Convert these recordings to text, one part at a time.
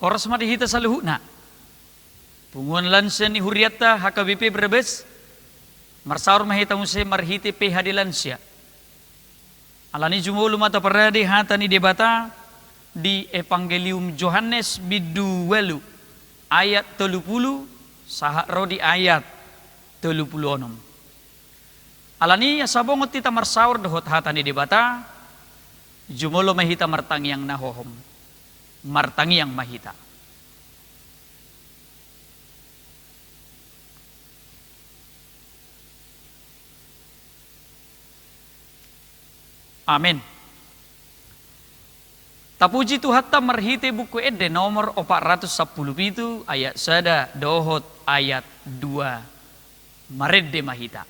Oras madihita sa luhuna. Punguan lansia ni Huriata HKBP Brebes. Marsaur mahita unse marhiti pe hadilansia. Alani jumulu mata parade hata ni debata di Evangelium Yohanes bidu welu ayat 30 saha rodi ayat 36. Alani sabongot tita marsaur dohot hata ni debata jumulu mahita martangi yang nahohom martangi yang mahita. Amin. Tapuji Tuhan ta marhite buku ede nomor 410 ayat sada dohot ayat 2 maredde mahita.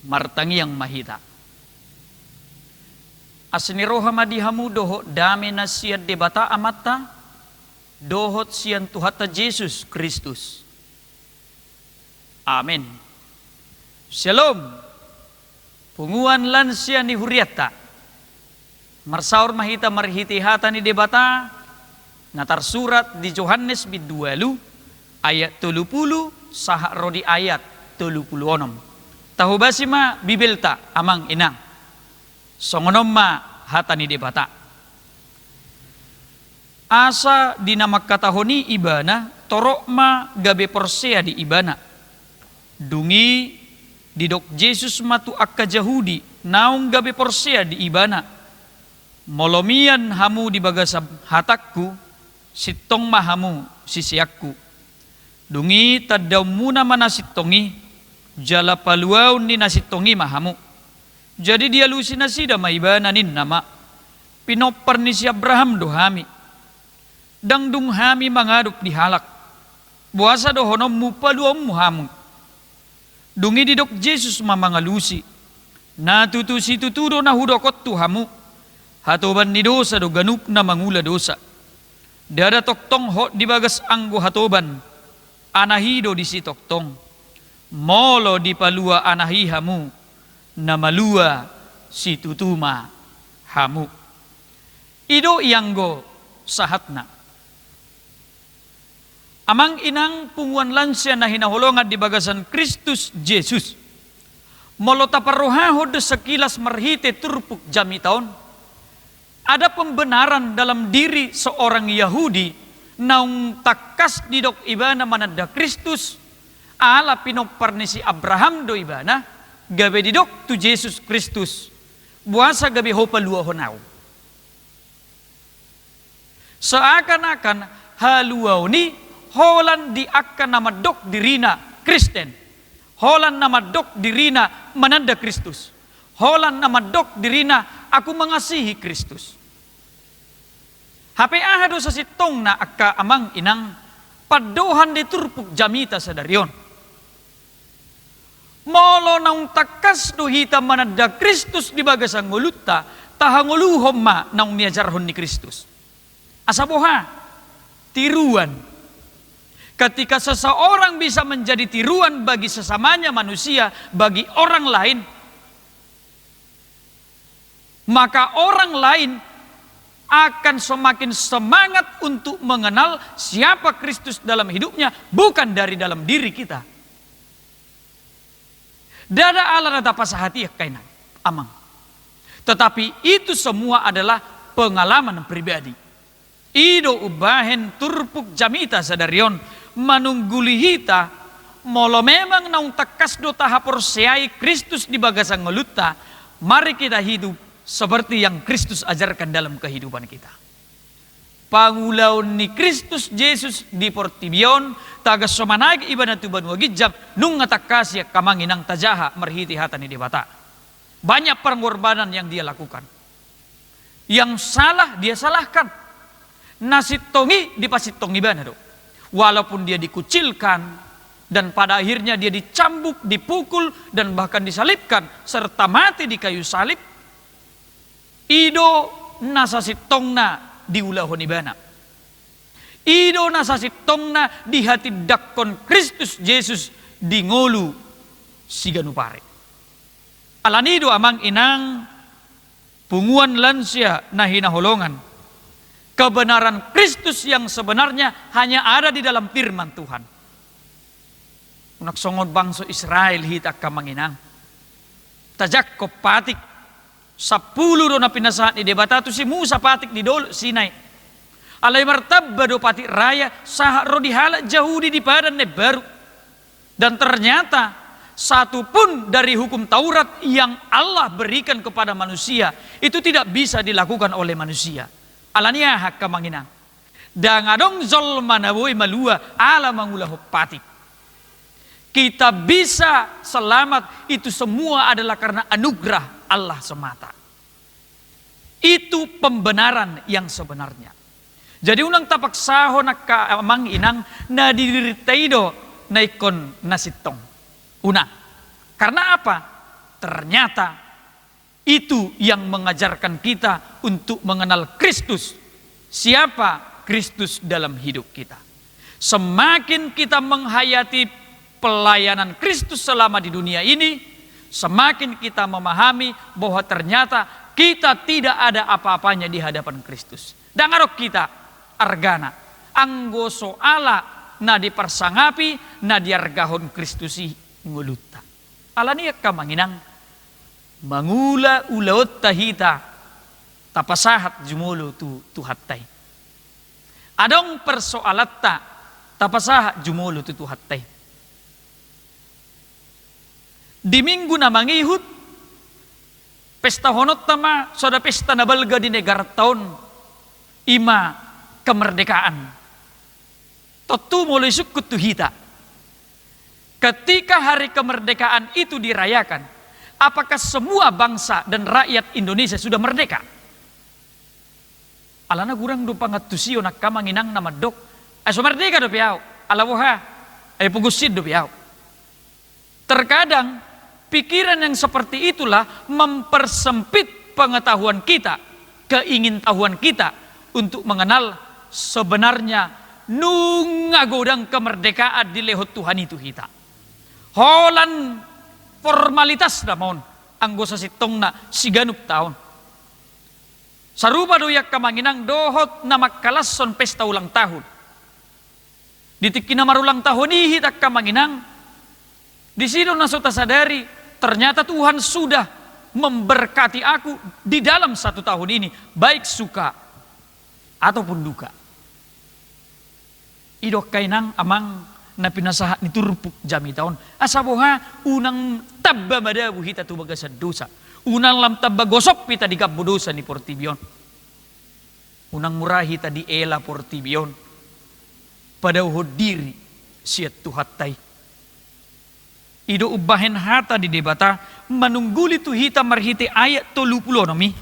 Martangi yang mahita. Asni roha madihamu doho dame nasiat debata amata dohot sian Tuhata Yesus Kristus. Amin. Shalom. Punguan lansia ni Huriata. Marsaur mahita marhiti hata ni debata natar surat di Yohanes biduelu ayat 30 saha rodi ayat 36. Tahu basi ma bibelta amang inang. Songonom ma hata ni debata. Asa dinamak katahoni ibana torok ma gabe porsea di ibana. Dungi didok Yesus matu akka Jahudi naung gabe porsea di ibana. Molomian hamu di bagasab hatakku sitong mahamu sisiakku. Dungi tadaw muna mana sitongi jala paluaw ni nasitongi mahamu. Jadi dia lusi nasida maibananin nama. Pinopar ni si Abraham dohami. Dangdung hami mangadup di halak. Buasa dohonom mu paluam muhamu. Dungi didok Yesus mamangalusi. Natutusi tuturo na hudokot tuhamu. Hatoban ni dosa do ganup na mangula dosa. Dada toktong hot di bagas anggo hatoban. Anahido di si toktong. Molo di palua anahihamu na malua si tutuma hamu. Ido ianggo sahatna. Amang inang punguan lansia na hinaholongan di bagasan Kristus Yesus. Molo taparohahod sekilas marhite turpuk jami taon. Ada pembenaran dalam diri seorang Yahudi naung takas didok ibana manada Kristus. Ala pinopar ni si Abraham do ibana gabe didok tu Yesus Kristus buasa gabe hopa lua honau seakan-akan haluau ni holan di akan nama dok dirina Kristen holan nama dok dirina mananda Kristus Holan nama dok dirina aku mengasihi Kristus. HP ahado sa sitong na akka amang inang padohan di turpuk jamita sa darion. Molo naung takas do hita manada Kristus di bagasang ngulutta tahanguluhom ma naung niajarhon ni Kristus. Asaboha, tiruan. Ketika seseorang bisa menjadi tiruan bagi sesamanya manusia, bagi orang lain, maka orang lain akan semakin semangat untuk mengenal siapa Kristus dalam hidupnya, bukan dari dalam diri kita. Dada ala nada pasahati kainan amang. Tetapi itu semua adalah pengalaman pribadi. Ido ubahen turpuk jamita sadarion manungguli hita molo memang naung takas do tahapor seai Kristus di bagasang ngeluta. Mari kita hidup seperti yang Kristus ajarkan dalam kehidupan kita. Pangulaon ni Kristus Yesus di Portibion taga somanag ibadah tuban wagijab nung ngatakasya kamanginang tajaha merhiti hata ni debata. Banyak pengorbanan yang dia lakukan. Yang salah dia salahkan. Nasitongi dipasitongi banado. Walaupun dia dikucilkan dan pada akhirnya dia dicambuk, dipukul dan bahkan disalibkan serta mati di kayu salib. Ido nasasitongna diulahon ibana. Ido nasasitongna di hati dakon Kristus Yesus di ngolu siganupare. Alanido amang inang punguan lansia na hinaholongan. Kebenaran Kristus yang sebenarnya hanya ada di dalam firman Tuhan. Unak songon bangsa Israel hita kamanginang. Tajak kopatik 10 do na pinasahan ni debata tu si Musa patik di dol Sinai. Alay martabba do patik raya saha ro dihala Yahudi di padan ne baru. Dan ternyata satu pun dari hukum Taurat yang Allah berikan kepada manusia itu tidak bisa dilakukan oleh manusia. Alania hak kamanginang. Dangadong zol manaboy malua ala mangulah patik. Kita bisa selamat itu semua adalah karena anugerah Allah semata. Itu pembenaran yang sebenarnya. Jadi unang tapak saho nakka amang inang na didiritaido naikon nasitong. Una. Karena apa? Ternyata itu yang mengajarkan kita untuk mengenal Kristus. Siapa Kristus dalam hidup kita. Semakin kita menghayati pelayanan Kristus selama di dunia ini, semakin kita memahami bahwa ternyata kita tidak ada apa-apanya di hadapan Kristus. Dan ngarok kita argana anggo soala na dipersangapi na diargahon Kristusi nguluta. Alaniak ka manginang mangula ulaot tahita tapasahat jumulo tu hattay. Adong persoalatta tapasahat jumulo tu hattay. Di minggu na mangihut pesta honot tama soda pesta nabalga di negara taon ima kemerdekaan. Totu mulai sukut tuhita. Ketika hari kemerdekaan itu dirayakan, apakah semua bangsa dan rakyat Indonesia sudah merdeka? Alana gurang do pangatusio nakamanginang nama dok. Aso merdeka do piao. Alawoha. Ay pugusid do piao. Terkadang pikiran yang seperti itulah mempersempit pengetahuan kita, keingintahuan kita untuk mengenal sebenarnya nungagodang kemerdekaan di lehot Tuhan itu kita. Holan formalitas namon anggo sa sitong na siganup taon. Sarupa doyak kamanginang dohot na makalason pesta ulang tahun. Ditik kinamarulang tahun ihitak kamanginang. Di sini nasuta sadari ternyata Tuhan sudah memberkati aku di dalam 1 tahun ini, baik suka ataupun duka. Idok kainang amang na pinasahat ni turpuk jami taon. Asaboha unang tabba madabu hita tu bagasad dosa. Unang lam tabba gosok pita di kabudosa ni Portibion. Unang murahi tadi ela Portibion. Pada uhod diri siat tuhattay. Ido ubahen hata di debata menungguli tu hita marhite ayat 30 nomi.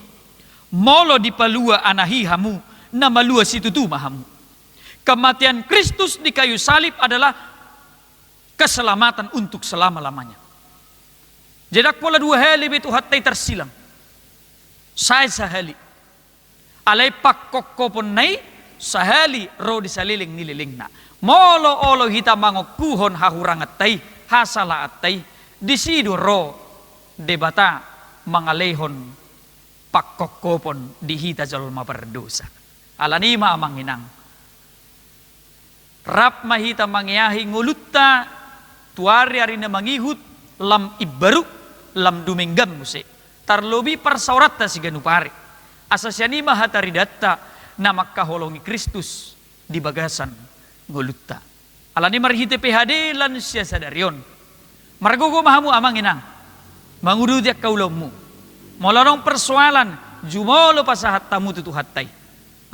Molo di palua anahi hamu na malua situ tu mahamu. Kematian Kristus di kayu salib adalah keselamatan untuk selama-lamanya. Jedak pola 2 hali betu hatai tersilang. Saya sahali. Alai pakok kopon nai sahali ro di saliling nililing na. Molo olo hita mangokuhon hahurangat tai hasalaat tai disido ro debata mangalehon pakok kopon di hita jalma berdosa. Alani ma manginang. Rap mahita mangyahi ngulutta tuari arina mangihut lam ibaru lam dumenggam muse tarlobi persaurata si ganupari asasyani mahatari datta na makkaholongi Kristus di bagasan ngulutta alani marhite PHD lan sia sadarion margogo mahamu amang inang manguduti kaulommu molarong persoalan jumolo pasahat tamu tutu hattai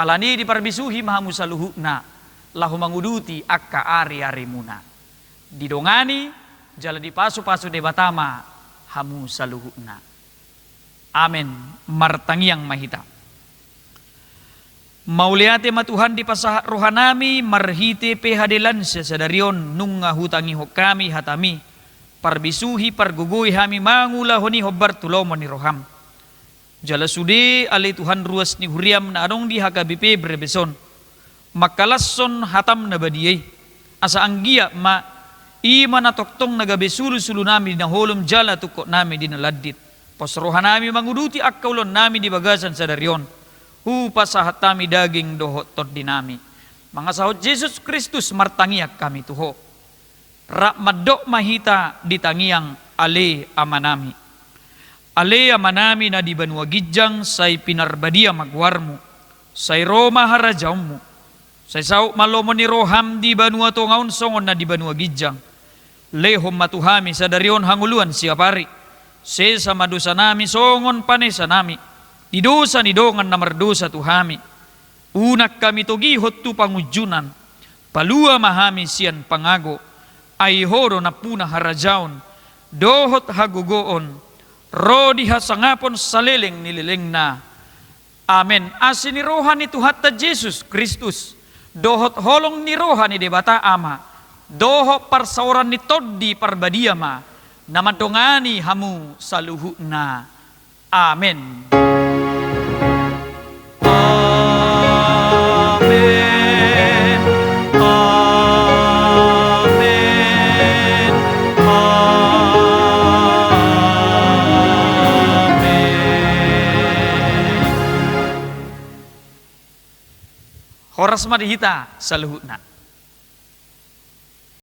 alani diparbisuhi mahamu saluhuna lahu manguduti akka ari-ari muna. Didongani jala di pasu-pasu debatama hamu saluhuna. Amin. Martangiang mahita. Mauliate matuhan di pasah rohanami marhite pehadilan sesadarion nunga hutangi hokami hatami parbisuhi pargugui hami mangulahoni hobbar tulomo ni roham. Jala sude ale Tuhan ruas ni huriam na anong di hakabipe brebeson. Makalasson hatam na badiyay asa anggiya ma ima na toktong nagabesulu-sulu nami na holom jala tukok nami dinaladit pasrohan nami manguduti akkaulon nami di bagasan sa daryon pasahat nami daging dohot tod dinami mga sahot Jesus Kristus martangiak kami tuho ra madok mahita ditangiang ale amanami na di banua gijang say pinarbadia magwarmo say Roma harajawmo say sao malomo ni roham di banua tongaon songon na di banua gijang. Lehom matuhami sa daryon hanguluan siya pari. Se sa madusa nami songon panesa nami. Didosa ni dongan na mardosa tuhami. Unak kami togihot tu pangujunan. Palua mahami siyan pangago. Ay horo na puna harajaon. Dohot hagugoon. Rodi hasangapon saleleng nilileng na. Amen. Asin ni rohan ni Tuhan ta Jesus Kristus. Dohot holong ni rohani debata ama doho parsauran ni toddi parbadiama namadongani hamu saluhuna amen amen amen amen horas madihita saluhuna